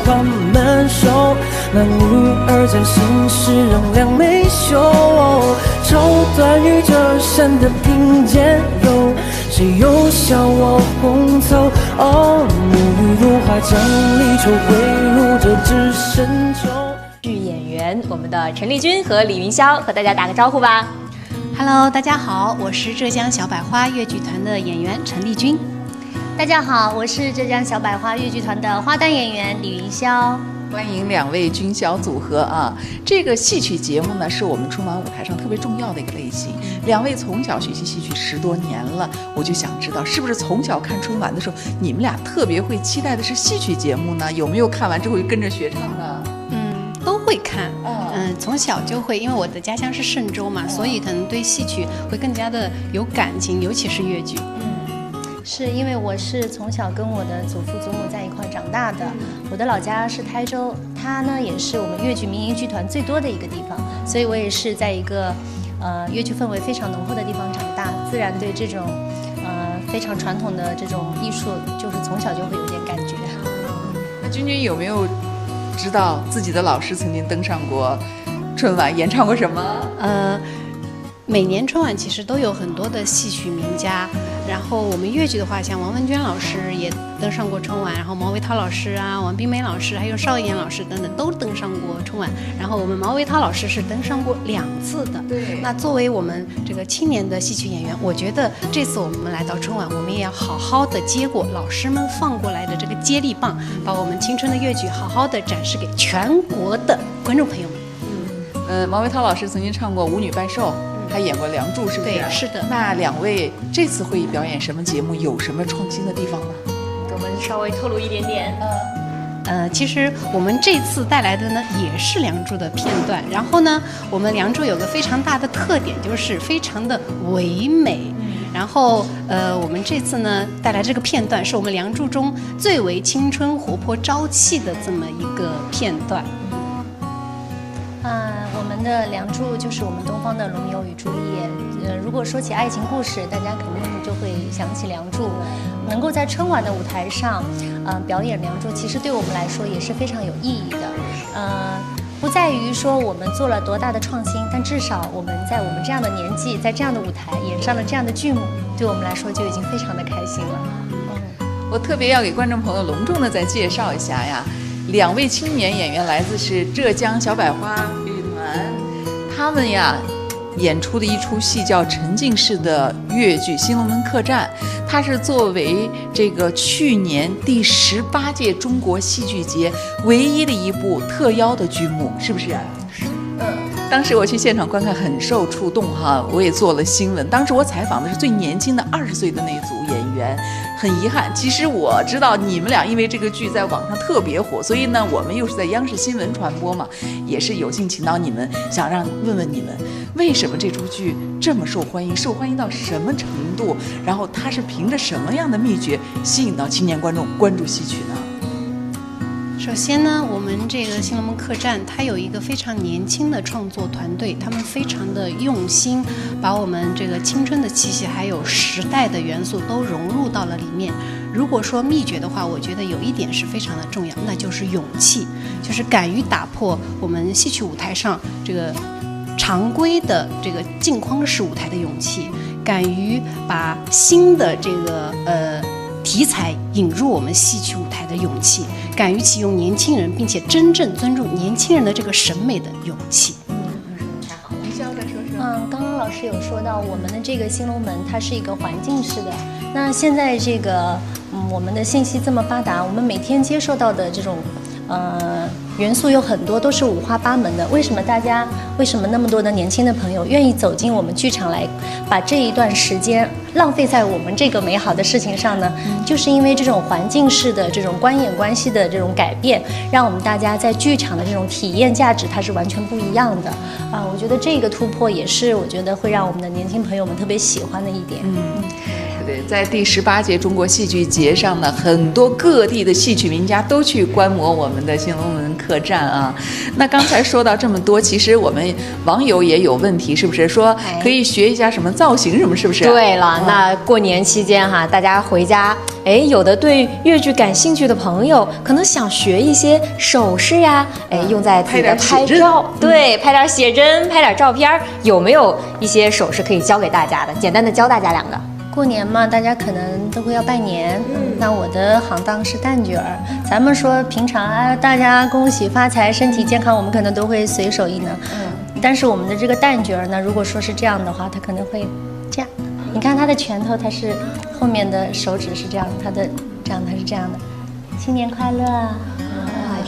花满手，男女二三心事让两眉秀。绸缎与折扇的并肩柔，谁又笑我红透？哦，沐浴如花将离愁归入这只深秋。剧演员我们的陈丽君和李云霄和大家打个招呼吧。Hello， 大家好，我是浙江小百花越剧团的演员陈丽君。大家好，我是浙江小百花越剧团的花旦演员李云霄。欢迎两位军小组合啊！这个戏曲节目呢，是我们春晚舞台上特别重要的一个类型。两位从小学习戏曲10多年了，我就想知道，是不是从小看春晚的时候，你们俩特别会期待的是戏曲节目呢？有没有看完之后就跟着学唱呢？都会看。从小就会，因为我的家乡是嵊州嘛，所以可能对戏曲会更加的有感情，尤其是越剧。是因为我是从小跟我的祖父祖母在一块长大的，我的老家是台州，它呢也是我们越剧民营剧团最多的一个地方，所以我也是在一个越剧氛围非常浓厚的地方长大，自然对这种非常传统的这种艺术，就是从小就会有点感觉。那君君有没有知道自己的老师曾经登上过春晚，演唱过什么？每年春晚其实都有很多的戏曲名家，然后我们越剧的话，像王文娟老师也登上过春晚，然后毛维涛老师啊、王冰梅老师，还有邵逸妍老师等等都登上过春晚。然后我们毛维涛老师是登上过2次的。对。那作为我们这个青年的戏曲演员，我觉得这次我们来到春晚，我们也要好好的接过老师们放过来的这个接力棒，把我们青春的越剧好好的展示给全国的观众朋友们。毛维涛老师曾经唱过《舞女拜寿》。还演过《梁祝》，是不是？对，是的。那两位这次会表演什么节目？有什么创新的地方吗？给我们稍微透露一点点。其实我们这次带来的呢，也是《梁祝》的片段。然后呢，我们《梁祝》有个非常大的特点，就是非常的唯美。然后我们这次呢带来这个片段，是我们《梁祝》中最为青春活泼朝气的这么一个片段。我们的《梁祝》就是我们东方的罗密欧与朱丽叶。如果说起爱情故事，大家肯定就会想起《梁祝》。能够在春晚的舞台上，表演《梁祝》，其实对我们来说也是非常有意义的。不在于说我们做了多大的创新，但至少我们在我们这样的年纪，在这样的舞台演上了这样的剧目，对我们来说就已经非常的开心了。我特别要给观众朋友隆重的再介绍一下呀，两位青年演员来自是浙江小百花越剧团，他们呀演出的一出戏叫沉浸式的越剧《新龙门客栈》，它是作为这个去年第18届中国戏剧节唯一的一部特邀的剧目，是不是？是。当时我去现场观看，很受触动哈，我也做了新闻。当时我采访的是最年轻的20岁的那组演员，很遗憾，其实我知道你们俩因为这个剧在网上特别火，所以呢，我们又是在央视新闻传播嘛，也是有幸请到你们，想问问你们，为什么这出剧这么受欢迎？受欢迎到什么程度？然后它是凭着什么样的秘诀吸引到青年观众关注戏曲呢？首先呢，我们这个新龙门客栈，它有一个非常年轻的创作团队，他们非常的用心，把我们这个青春的气息还有时代的元素都融入到了里面。如果说秘诀的话，我觉得有一点是非常的重要，那就是勇气，就是敢于打破我们戏曲舞台上这个常规的这个镜框式舞台的勇气，敢于把新的这个题材引入我们戏曲舞台的勇气，敢于启用年轻人，并且真正尊重年轻人的这个审美的勇气。太好了，你想再说说？刚刚老师有说到我们的这个新龙门，它是一个环境式的。那现在这个我们的信息这么发达，我们每天接受到的这种元素有很多，都是五花八门的。为什么那么多的年轻的朋友愿意走进我们剧场来，把这一段时间浪费在我们这个美好的事情上呢？就是因为这种环境式的这种观演关系的这种改变，让我们大家在剧场的这种体验价值它是完全不一样的我觉得这个突破也是我觉得会让我们的年轻朋友们特别喜欢的一点。对，在第18届中国戏剧节上呢，很多各地的戏曲名家都去观摩我们的新龙门客栈啊。那刚才说到这么多，其实我们网友也有问题，是不是？说可以学一下什么造型什么，是不是？对了，那过年期间哈，大家回家，有的对粤剧感兴趣的朋友，可能想学一些首饰呀，用在自己的拍照，对，拍点写真，拍点照片，有没有一些首饰可以教给大家的？简单的教大家2个。过年嘛，大家可能都会要拜年。那我的行当是旦角儿。咱们说平常啊，大家恭喜发财、身体健康，我们可能都会随手一拿。但是我们的这个旦角儿呢，如果说是这样的话，它可能会这样。你看它的拳头，它是后面的手指是这样，它是这样的。新年快乐啊！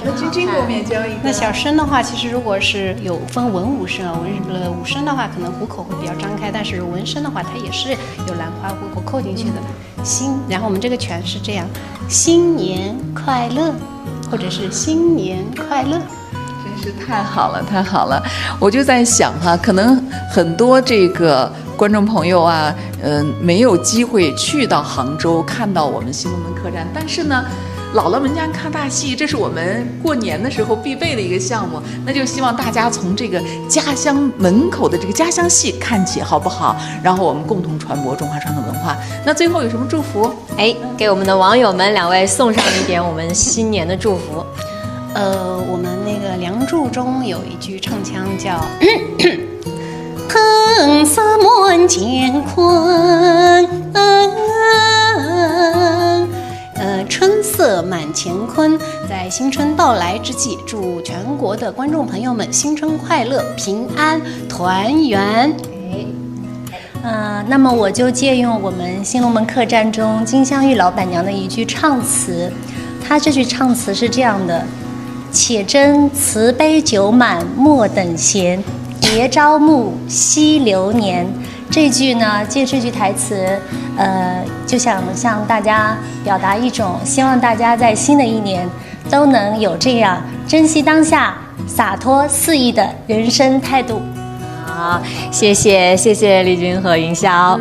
那君君给我们也教一个。那小生的话，其实如果是有分文武生啊，武生的话可能虎口会比较张开，但是文生的话，它也是有兰花虎口扣进去的。然后我们这个拳是这样，新年快乐，或者是新年快乐。真是太好了，太好了！我就在想哈，可能很多这个观众朋友啊，没有机会去到杭州看到我们新龙门客栈，但是呢，姥姥们家看大戏，这是我们过年的时候必备的一个项目。那就希望大家从这个家乡门口的这个家乡戏看起，好不好？然后我们共同传播中华传统文化。那最后有什么祝福？给我们的网友们2位送上一点我们新年的祝福。我们那个《梁祝》中有一句唱腔叫“红色满乾坤”，春色满乾坤。在新春到来之际，祝全国的观众朋友们新春快乐、平安、团圆。那么我就借用我们新龙门客栈中金镶玉老板娘的一句唱词，她这句唱词是这样的：且斟瓷杯酒满，莫等闲，别朝暮，惜流年。这句呢，借这句台词，就想向大家表达一种希望大家在新的一年都能有这样珍惜当下、洒脱肆意的人生态度。好，谢谢李军和云霄。